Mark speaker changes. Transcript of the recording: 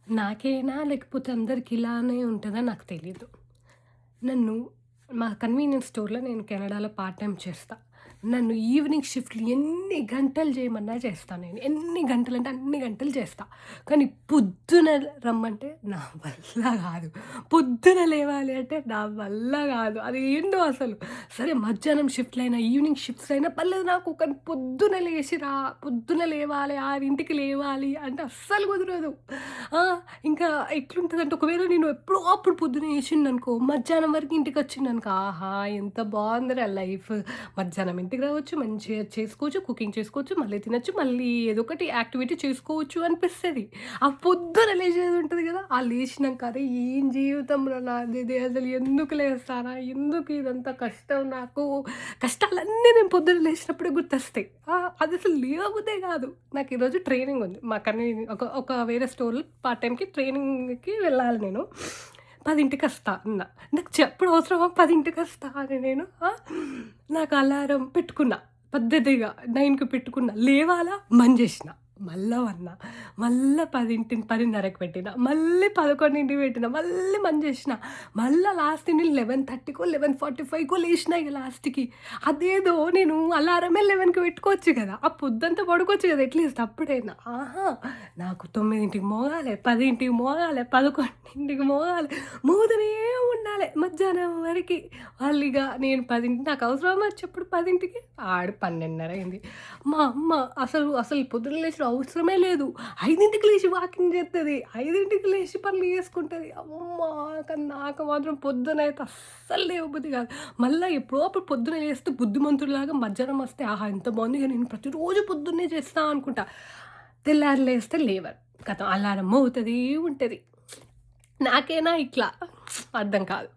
Speaker 1: నాకేనా లేకపోతే అందరికి ఇలానే ఉంటదా నాకు తెలీదు. నన్ను మా కన్వీనియన్స్ స్టోర్‌లో నేను కెనడాలో పార్ట్ టైమ్ చేస్తా. నన్ను ఈవినింగ్ షిఫ్ట్‌లు ఎన్ని గంటలు చేయమన్నా చేస్తా నేను. ఎన్ని గంటలంటే అన్ని గంటలు చేస్తా. కానీ పొద్దున రమ్మంటే నా వల్ల గాదు. పొద్దున లేవాలి అంటే నా వల్ల గాదు. అదేందో అసలు. సరే మధ్యాహ్నం షిఫ్ట్‌లైనా, ఈవినింగ్ షిఫ్ట్స్ అయినా పర్లేదు నాకు. కానీ పొద్దున లేసి పొద్దున లేవాలి, 6కి లేవాలి అంటే అస్సలు కుదరదు. ఆ! ఇంకా ఎట్లుంటదంటే ఒకవేళ నేను ఎప్పుడో అప్పుడు పొద్దున లేచింననుకో, మధ్యాహ్నం వరకు ఇంటికొచ్చిందనుకో, ఆహా! ఎంత బావుందిరా లైఫ్. మధ్యాహ్నం ఇంటికి రావచ్చు, మంచిగా చేసుకోవచ్చు, కుకింగ్ చేసుకోవచ్చు, మళ్ళీ తినొచ్చు, మళ్ళీ ఏదో ఒకటి యాక్టివిటీ చేసుకోవచ్చు అనిపిస్తది. ఆ పొద్దున లేచేదుంటది గదా! ఆ లేచినంక అరే! ఏం జీవితంరా నాదిది అసలు ఎందుకు లేస్తానా? ఎందుకు ఇదంతా కష్టం నాకు? కష్టాలన్నీ నేను పొద్దున లేచినప్పుడే గుర్తొస్తాయి. అదసలు లేవబుద్దే గాదు. నాకు ఈరోజు ట్రైనింగ్ ఉంది. మా ఒక వేరే స్టోర్‌లో పార్ట్ టైమ్‌కి ట్రైనింగ్‌కి వెళ్ళాలి నేను. 10కి అన్నా. నాకు చెప్పుడు అవసరమా 10కి అని నేను నాకు అలారం పెట్టుకున్నా. పద్ధతిగా 9కి పెట్టుకున్నా. లేవాలా బంద్ జేసినా. మళ్ళా వన్నా. మళ్ళా 10:30కి పెట్టినా. మళ్ళీ 11కి పెట్టినా. మళ్ళీ బంద్ జేసినా. మళ్ళా లాస్ట్‌ని 11:30కో, 11:45కో లేషినా ఇగ లాస్ట్‌కి. అదేదో నేను అలారమే 11కి పెట్టుకోవచ్చు గదా! ఆ పొద్దంతా పడుకోవచ్చు గదా! అట్‌లీస్ట్ అప్పుడైనా. ఆహా! నాకు 9కి మోగాలే, 10కి మోగాలే, 11కి మోగాలే. మోగుతూనే ఉండాలే మధ్యాహ్నం వరకి. వాళ్ళిగ నేను 10 నాకు అవసరమా చెప్పుడు 10కి? 12:30 అయింది. మా అమ్మ అసలు పొద్దున లేచుడు అవసరమే లేదు. 5కి లేచి వాకింగ్ జేత్తది. 5కి లేచి పనులు చేసుకుంటది. అమ్మా! కానీ నాకు మాత్రం పొద్దునైతే అస్సలు లేవబుద్ధి గాదు. మళ్ళా ఎప్పుడో అప్పుడు పొద్దున లేస్తే బుద్ధిమంతుడిలాగా మధ్యాహ్నం వస్తే ఆహా! ఎంత బావుంది ఇగ నేను ప్రతిరోజు పొద్దున్నే చేస్తా అనుకుంటా. తెల్లారి లేస్తే లేవను. ఖతం అలారం మోగుతదే ఉంటది. నాకేనా ఇట్లా అర్థం కాదు.